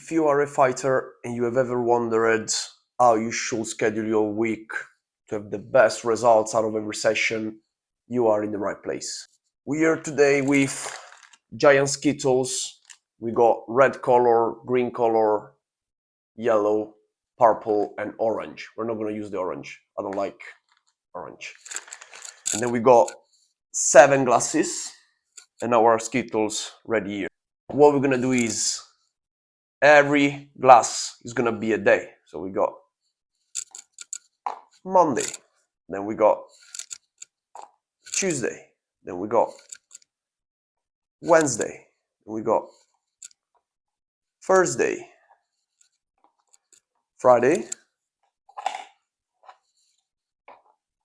If you are a fighter and you have ever wondered how you should schedule your week to have the best results out of every session, you are in the right place. We are today with Giant Skittles. We got red color, green color, yellow, purple, and orange. We're not going to use the orange. I don't like orange. And then we got 7 glasses and our Skittles ready here. What we're going to do is every glass is going to be a day. So we got Monday, then we got Tuesday, then we got Wednesday, then we got Thursday, Friday,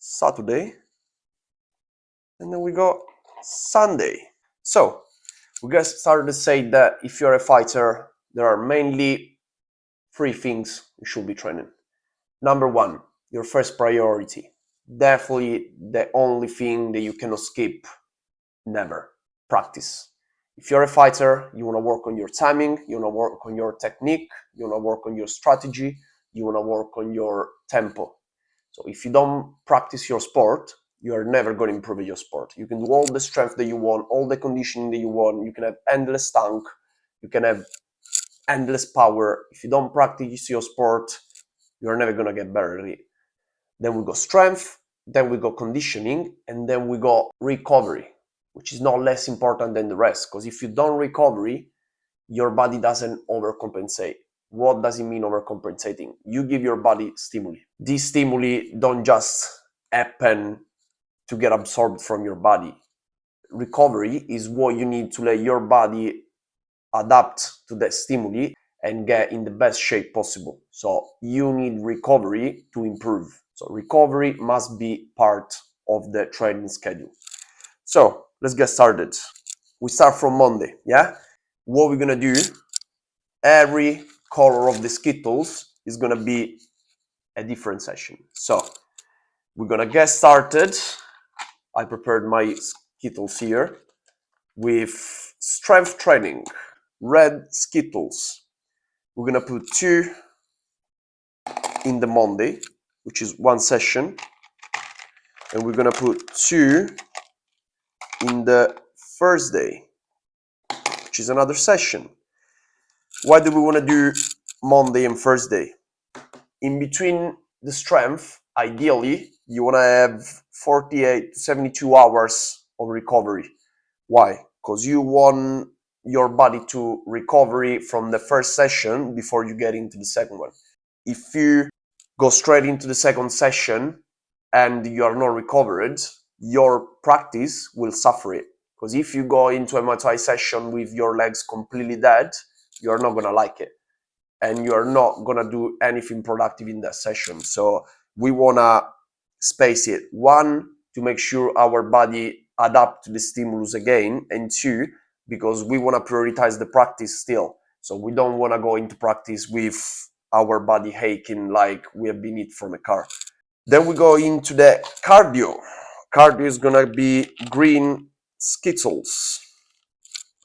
Saturday, and then we got Sunday. So we get started to say that if you're a fighter, there are mainly 3 things you should be training. Number 1, your first priority. Definitely the only thing that you cannot skip, never. Practice. If you're a fighter, you want to work on your timing, you want to work on your technique, you want to work on your strategy, you want to work on your tempo. So if you don't practice your sport, you are never going to improve your sport. You can do all the strength that you want, all the conditioning that you want, you can have endless tank, you can have endless power. If you don't practice your sport, you're never going to get better at it. Then we got strength, then we got conditioning, and then we got recovery, which is not less important than the rest. Because if you don't recovery, your body doesn't overcompensate. What does it mean overcompensating? You give your body stimuli. These stimuli don't just happen to get absorbed from your body. Recovery is what you need to let your body adapt to that stimuli and get in the best shape possible. So you need recovery to improve. So recovery must be part of the training schedule. So let's get started. We start from Monday, yeah? What we're gonna do, every color of the Skittles is gonna be a different session. So we're gonna get started. I prepared my Skittles here with strength training, red Skittles. We're gonna put 2 in the Monday, which is 1 session, and we're gonna put 2 in the Thursday, which is another session. Why do we want to do Monday and Thursday? In between the strength, ideally, you want to have 48 to 72 hours of recovery. Why? Because you want your body to recover from the first session before you get into the second one. If you go straight into the second session and you are not recovered, your practice will suffer it. Because if you go into a Muay Thai session with your legs completely dead, you're not going to like it. And you're not going to do anything productive in that session. So we want to space it. 1, to make sure our body adapt to the stimulus again. And 2, because we want to prioritize the practice still. So we don't want to go into practice with our body aching like we have been hit from a car. Then we go into the cardio. Cardio is going to be green Skittles.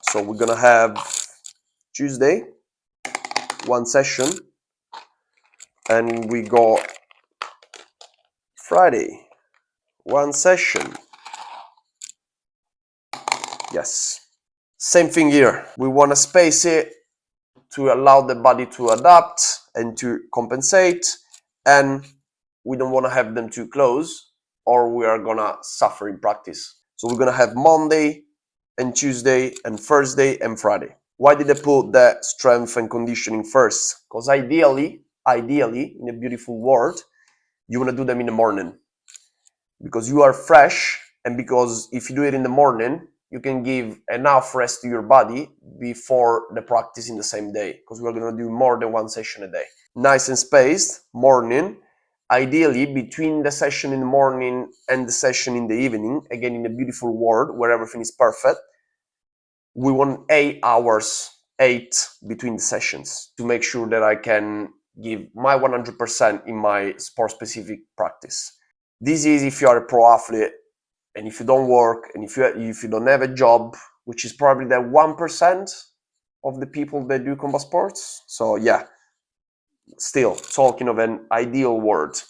So we're going to have Tuesday, 1 session, and we got Friday, 1 session. Yes. Same thing here. We want to space it to allow the body to adapt and to compensate, and we don't want to have them too close or we are gonna suffer in practice. So we're gonna have Monday and Tuesday and Thursday and Friday. Why did I put the strength and conditioning first? Because ideally, in a beautiful world, you want to do them in the morning. Because you are fresh, and because if you do it in the morning, you can give enough rest to your body before the practice in the same day. Because we're going to do more than 1 session a day. Nice and spaced, morning. Ideally, between the session in the morning and the session in the evening, again in a beautiful world where everything is perfect, we want 8 hours, 8 between the sessions to make sure that I can give my 100% in my sport-specific practice. This is if you are a pro athlete and if you don't work and if you don't have a job, which is probably the 1% of the people that do combat sports. So yeah, still talking of an ideal world.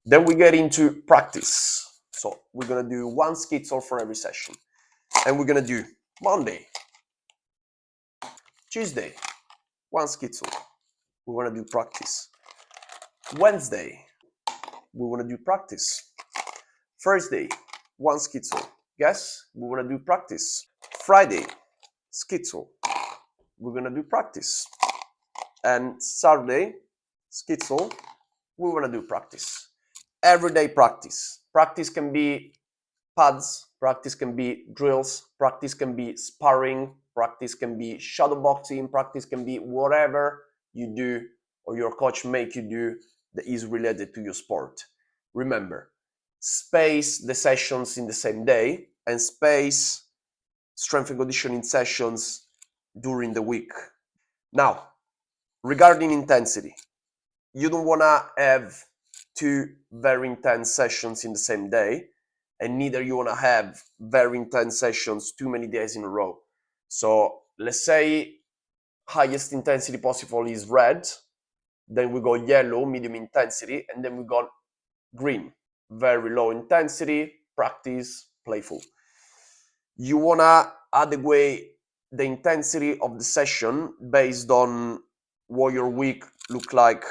Then we get into practice. So we're gonna do one skittle for every session. And we're gonna do Monday, Tuesday, one skittle. We wanna do practice. Wednesday, we wanna do practice. Thursday, one skittle. Yes, we wanna do practice. Friday, skittle. We're gonna do practice. And Saturday, skittle, we wanna do practice. Everyday practice. Practice can be pads, practice can be drills, practice can be sparring, practice can be shadow boxing, practice can be whatever you do or your coach make you do that is related to your sport. Remember, space the sessions in the same day and space strength and conditioning sessions during the week. Now, regarding intensity, you don't want to have two very intense sessions in the same day, and neither you want to have very intense sessions too many days in a row. So let's say highest intensity possible is red, then we go yellow, medium intensity, and then we go green, very low intensity, practice, playful. You want to adequate the intensity of the session based on what your week look like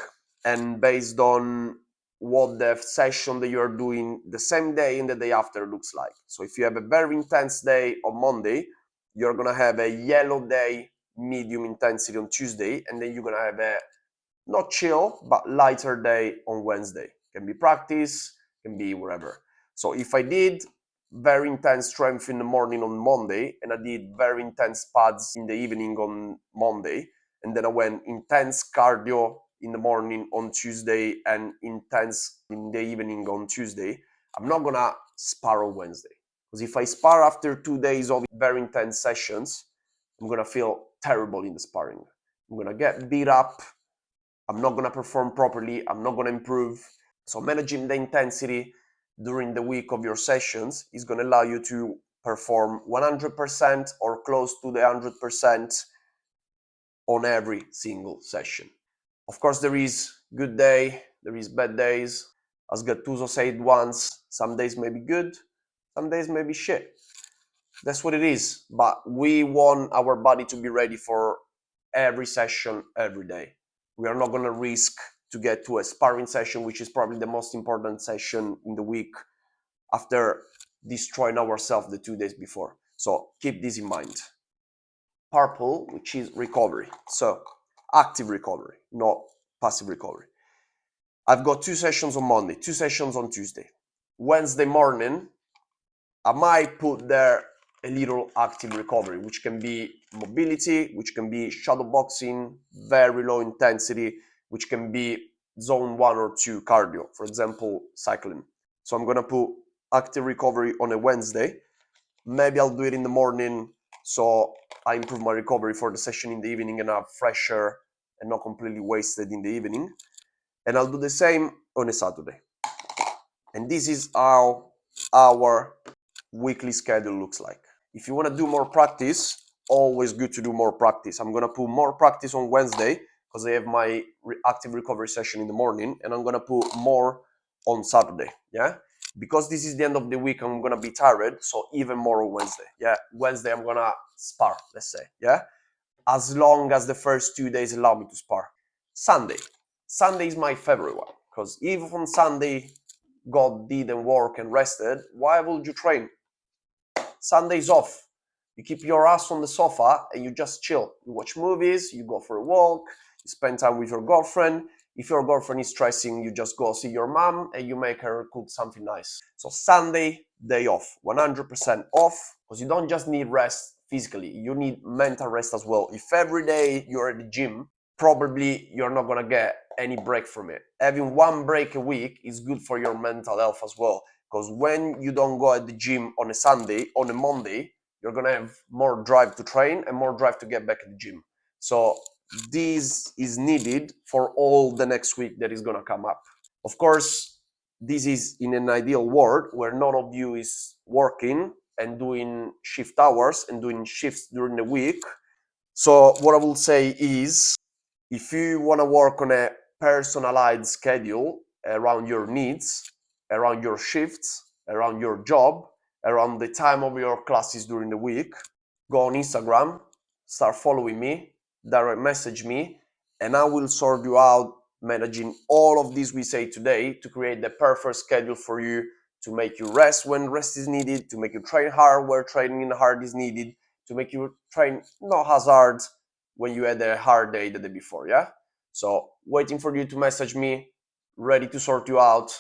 and based on what the session that you're doing the same day and the day after looks like. So if you have a very intense day on Monday, you're gonna have a yellow day, medium intensity on Tuesday, and then you're gonna have a not chill but lighter day on Wednesday. Can be practice, can be whatever. So if I did very intense strength in the morning on Monday and I did very intense pads in the evening on Monday, and then I went intense cardio in the morning on Tuesday and intense in the evening on Tuesday, I'm not gonna spar on Wednesday. Because if I spar after 2 days of very intense sessions, I'm gonna feel terrible in the sparring. I'm gonna get beat up, I'm not gonna perform properly, I'm not gonna improve. So managing the intensity during the week of your sessions is gonna allow you to perform 100% or close to the 100% on every single session. Of course, there is good day, there is bad days. As Gattuso said once, some days may be good, some days may be shit. That's what it is. But we want our body to be ready for every session, every day. We are not going to risk to get to a sparring session, which is probably the most important session in the week, after destroying ourselves the 2 days before. So keep this in mind. Purple, which is recovery. So active recovery, not passive recovery. I've got 2 sessions on Monday, 2 sessions on Tuesday. Wednesday morning, I might put there a little active recovery, which can be mobility, which can be shadow boxing, very low intensity, which can be zone 1 or 2 cardio, for example, cycling. So I'm gonna put active recovery on a Wednesday. Maybe I'll do it in the morning so I improve my recovery for the session in the evening and I'm fresher and not completely wasted in the evening. And I'll do the same on a Saturday. And this is how our weekly schedule looks like. If you want to do more practice, always good to do more practice. I'm going to put more practice on Wednesday because I have my active recovery session in the morning, and I'm going to put more on Saturday. Yeah, because this is the end of the week, I'm going to be tired, so even more on Wednesday. Yeah, Wednesday I'm going to spar, let's say. Yeah, as long as the first 2 days allow me to spar. Sunday is my favorite one because if on Sunday God didn't work and rested, why would you train? Sunday's off. You keep your ass on the sofa and you just chill. You watch movies, you go for a walk, you spend time with your girlfriend. If your girlfriend is stressing, you just go see your mom and you make her cook something nice. So Sunday, day off, 100% off, because you don't just need rest physically, you need mental rest as well. If every day you're at the gym, probably you're not gonna get any break from it. Having one break a week is good for your mental health as well. Because when you don't go at the gym on a Sunday, on a Monday, you're gonna have more drive to train and more drive to get back at the gym. So this is needed for all the next week that is gonna come up. Of course, this is in an ideal world where none of you is working and doing shift hours and doing shifts during the week. So what I will say is, if you want to work on a personalized schedule around your needs, around your shifts, around your job, around the time of your classes during the week, go on Instagram, start following me, direct message me, and I will sort you out managing all of this we say today to create the perfect schedule for you, to make you rest when rest is needed, to make you train hard where training hard is needed, to make you train not as hard when you had a hard day the day before. Yeah, so waiting for you to message me, ready to sort you out.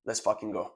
Let's fucking go.